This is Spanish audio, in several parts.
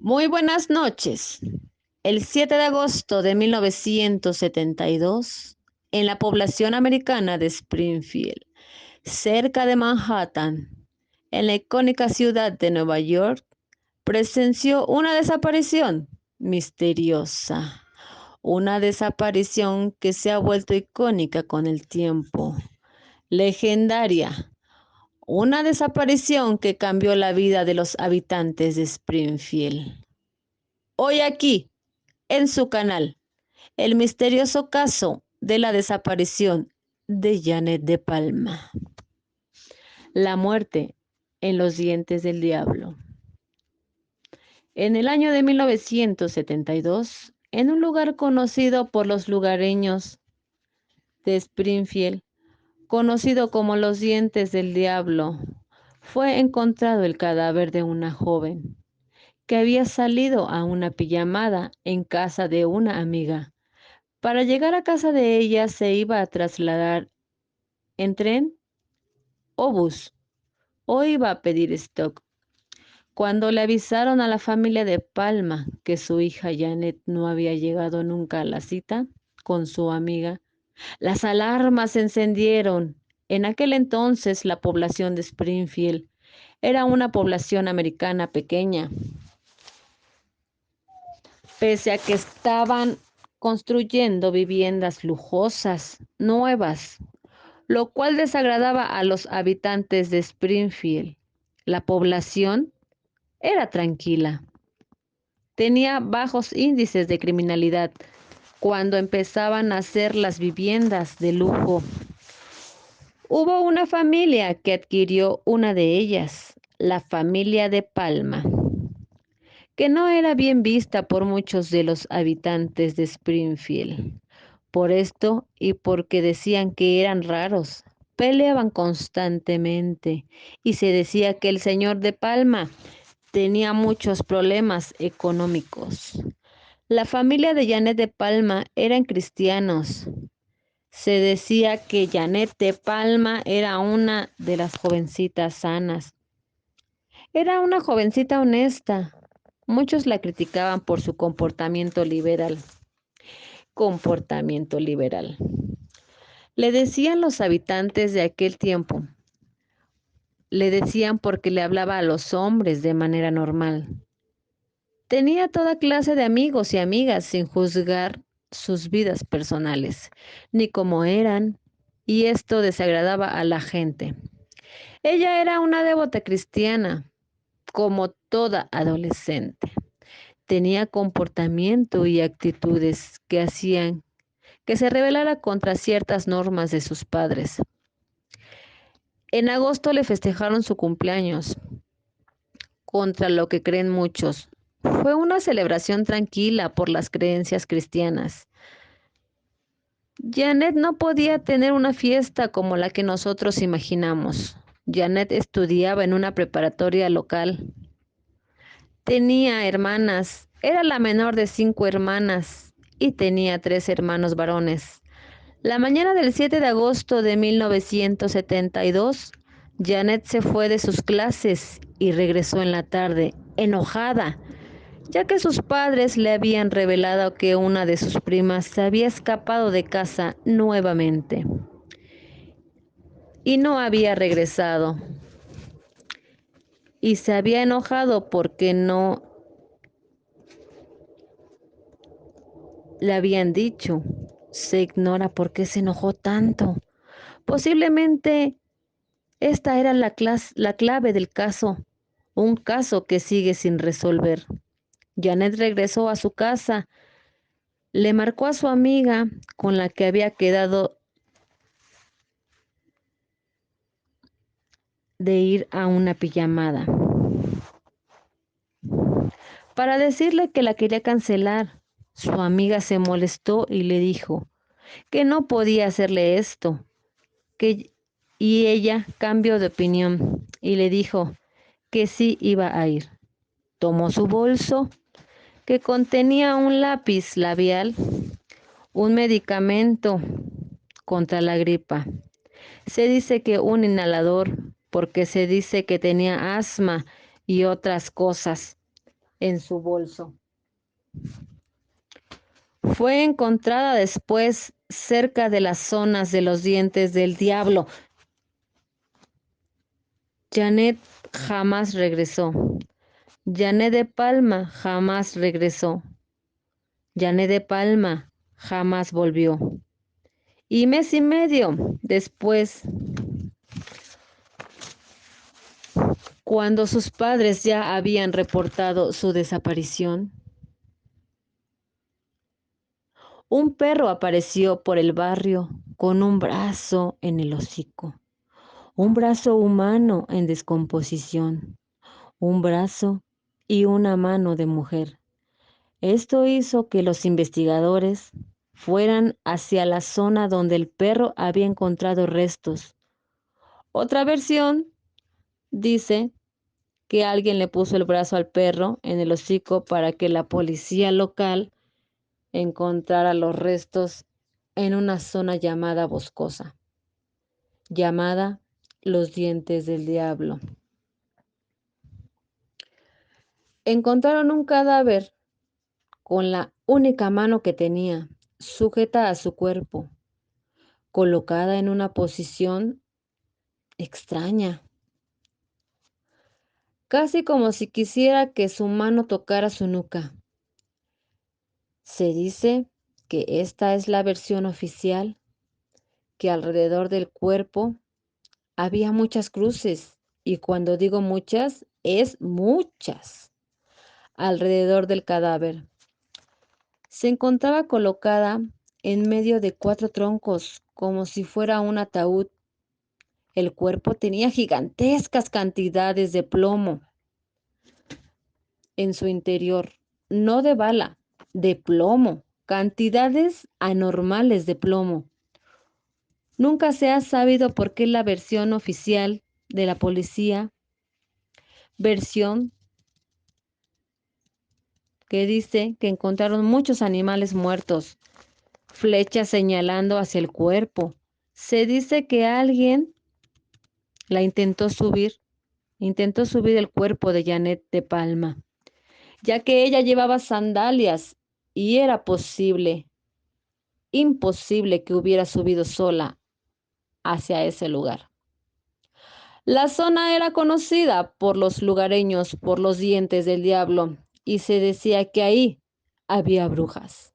Muy buenas noches. El 7 de agosto de 1972, en la población americana de Springfield, cerca de Manhattan, en la icónica ciudad de Nueva York, presenció una desaparición misteriosa. Una desaparición que se ha vuelto icónica con el tiempo, legendaria. Una desaparición que cambió la vida de los habitantes de Springfield. Hoy aquí, en su canal, el misterioso caso de la desaparición de Janet de Palma. La muerte en los dientes del diablo. En el año de 1972, en un lugar conocido por los lugareños de Springfield, conocido como los dientes del diablo, fue encontrado el cadáver de una joven que había salido a una pijamada en casa de una amiga. Para llegar a casa de ella se iba a trasladar en tren o bus o iba a pedir stock. Cuando le avisaron a la familia de Palma que su hija Janet no había llegado nunca a la cita con su amiga, las alarmas se encendieron. En aquel entonces la población de Springfield era una población americana pequeña, pese a que estaban construyendo viviendas lujosas, nuevas, lo cual desagradaba a los habitantes de Springfield. La población era tranquila, tenía bajos índices de criminalidad cuando empezaban a hacer las viviendas de lujo. Hubo una familia que adquirió una de ellas, la familia de Palma, que no era bien vista por muchos de los habitantes de Springfield. Por esto y porque decían que eran raros, peleaban constantemente y se decía que el señor de Palma tenía muchos problemas económicos. La familia de Janet de Palma eran cristianos. Se decía que Janet de Palma era una de las jovencitas sanas. Era una jovencita honesta. Muchos la criticaban por su comportamiento liberal. Comportamiento liberal. Le decían los habitantes de aquel tiempo. Le decían porque le hablaba a los hombres de manera normal. Tenía toda clase de amigos y amigas sin juzgar sus vidas personales, ni cómo eran, y esto desagradaba a la gente. Ella era una devota cristiana, como toda adolescente. Tenía comportamiento y actitudes que hacían que se rebelara contra ciertas normas de sus padres. En agosto le festejaron su cumpleaños, contra lo que creen muchos. Fue una celebración tranquila por las creencias cristianas. Janet no podía tener una fiesta como la que nosotros imaginamos. Janet estudiaba en una preparatoria local. Tenía hermanas, era la menor de 5 hermanas y tenía 3 hermanos varones. La mañana del 7 de agosto de 1972, Janet se fue de sus clases y regresó en la tarde, enojada, ya que sus padres le habían revelado que una de sus primas se había escapado de casa nuevamente y no había regresado. Y se había enojado porque no le habían dicho. Se ignora por qué se enojó tanto. Posiblemente esta era la clave del caso, un caso que sigue sin resolver. Janet regresó a su casa, le marcó a su amiga con la que había quedado de ir a una pijamada, para decirle que la quería cancelar. Su amiga se molestó y le dijo que no podía hacerle esto, que y ella cambió de opinión y le dijo que sí iba a ir. Tomó su bolso que contenía un lápiz labial, un medicamento contra la gripa. Se dice que un inhalador porque se dice que tenía asma y otras cosas. en su bolso. Fue encontrada después cerca de las zonas de los dientes del diablo. Janet jamás regresó. Janet de Palma jamás regresó. Janet de Palma jamás volvió. Y mes y medio después, cuando sus padres ya habían reportado su desaparición, un perro apareció por el barrio con un brazo en el hocico, un brazo humano en descomposición, un brazo y una mano de mujer. Esto hizo que los investigadores fueran hacia la zona donde el perro había encontrado restos. Otra versión dice que alguien le puso el brazo al perro en el hocico para que la policía local encontrara los restos en una zona llamada boscosa, llamada Los Dientes del Diablo. Encontraron un cadáver con la única mano que tenía, sujeta a su cuerpo, colocada en una posición extraña, casi como si quisiera que su mano tocara su nuca. Se dice que esta es la versión oficial, que alrededor del cuerpo había muchas cruces, y cuando digo muchas, es muchas, alrededor del cadáver. Se encontraba colocada en medio de 4 troncos, como si fuera un ataúd. El cuerpo tenía gigantescas cantidades de plomo en su interior, no de bala, de plomo, cantidades anormales de plomo. Nunca se ha sabido por qué la versión oficial de la policía, versión que dice que encontraron muchos animales muertos, flechas señalando hacia el cuerpo. Se dice que alguien la intentó subir el cuerpo de Janet de Palma, ya que ella llevaba sandalias y era imposible que hubiera subido sola hacia ese lugar. La zona era conocida por los lugareños por los dientes del diablo y se decía que ahí había brujas.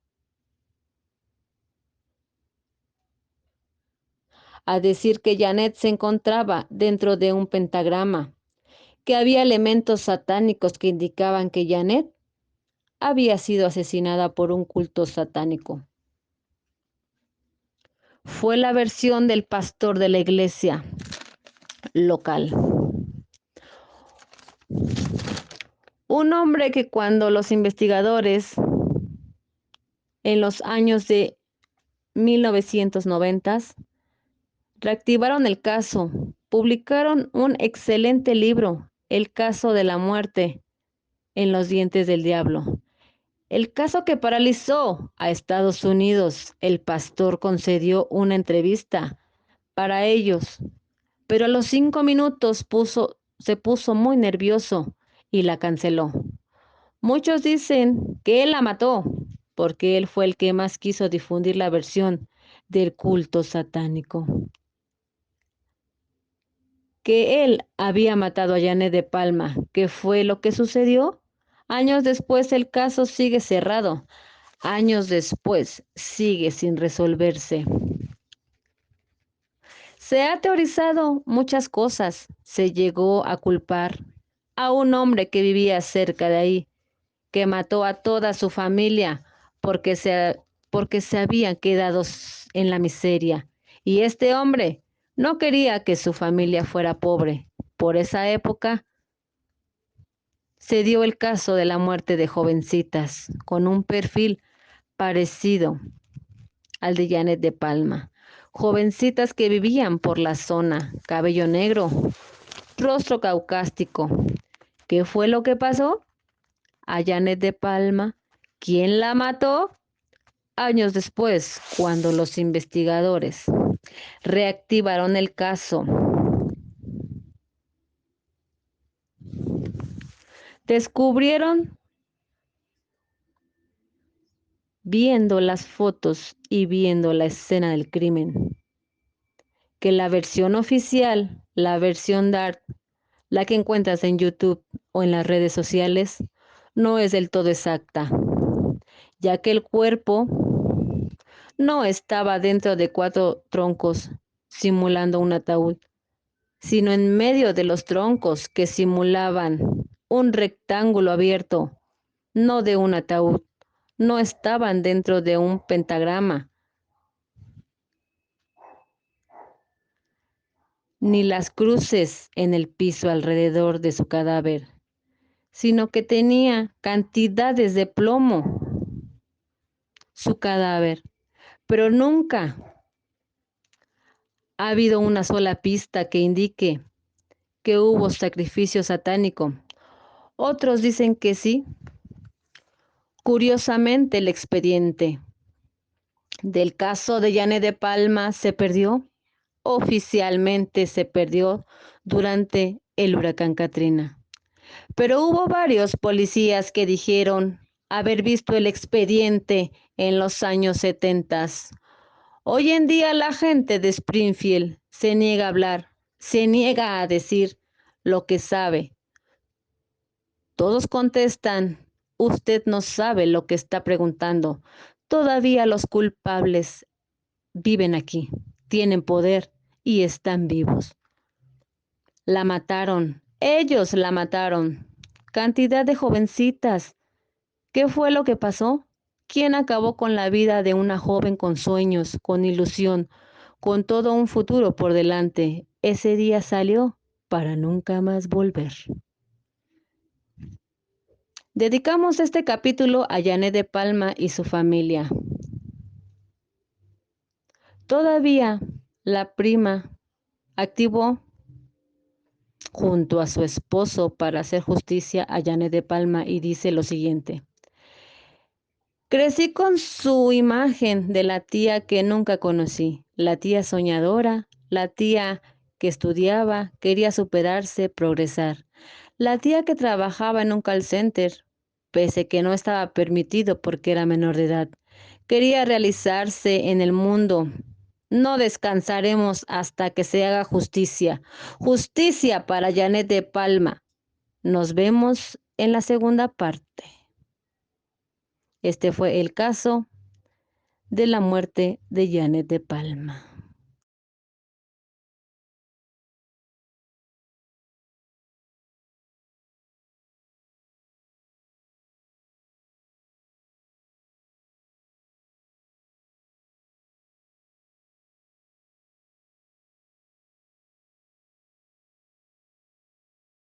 A decir que Janet se encontraba dentro de un pentagrama, que había elementos satánicos que indicaban que Janet había sido asesinada por un culto satánico. Fue la versión del pastor de la iglesia local. Un hombre que cuando los investigadores en los años de 1990 reactivaron el caso, publicaron un excelente libro, El caso de la muerte en los dientes del diablo. El caso que paralizó a Estados Unidos. El pastor concedió una entrevista para ellos, pero a los 5 minutos se puso muy nervioso y la canceló. Muchos dicen que él la mató porque él fue el que más quiso difundir la versión del culto satánico. Que él había matado a Janet de Palma. ¿Qué fue lo que sucedió? Años después el caso sigue cerrado. Años después sigue sin resolverse. Se ha teorizado muchas cosas. Se llegó a culpar a un hombre que vivía cerca de ahí, que mató a toda su familia porque se habían quedado en la miseria. Y este hombre no quería que su familia fuera pobre. Por esa época se dio el caso de la muerte de jovencitas con un perfil parecido al de Janet de Palma. Jovencitas que vivían por la zona, cabello negro, rostro caucástico. ¿Qué fue lo que pasó? A Janet de Palma, ¿quién la mató? Años después, cuando los investigadores reactivaron el caso, descubrieron viendo las fotos y viendo la escena del crimen, que la versión oficial, la versión dark, la que encuentras en YouTube o en las redes sociales, no es del todo exacta, ya que el cuerpo no estaba dentro de 4 troncos simulando un ataúd, sino en medio de los troncos que simulaban un rectángulo abierto, no de un ataúd. No estaban dentro de un pentagrama, ni las cruces en el piso alrededor de su cadáver, sino que tenía cantidades de plomo su cadáver, pero nunca ha habido una sola pista que indique que hubo sacrificio satánico. Otros dicen que sí. Curiosamente, el expediente del caso de Yane de Palma se perdió. Oficialmente se perdió durante el huracán Katrina. Pero hubo varios policías que dijeron haber visto el expediente en los años 70. Hoy en día la gente de Springfield se niega a hablar, se niega a decir lo que sabe. Todos contestan, usted no sabe lo que está preguntando. Todavía los culpables viven aquí, tienen poder y están vivos. La mataron, ellos la mataron. Cantidad de jovencitas. ¿Qué fue lo que pasó? ¿Quién acabó con la vida de una joven con sueños, con ilusión, con todo un futuro por delante? Ese día salió para nunca más volver. Dedicamos este capítulo a Yane de Palma y su familia. Todavía la prima activó junto a su esposo para hacer justicia a Yane de Palma y dice lo siguiente: crecí con su imagen de la tía que nunca conocí, la tía soñadora, la tía que estudiaba, quería superarse, progresar, la tía que trabajaba en un call center, pese que no estaba permitido porque era menor de edad, quería realizarse en el mundo. No descansaremos hasta que se haga justicia. Justicia para Janet de Palma. Nos vemos en la segunda parte. Este fue el caso de la muerte de Janet de Palma.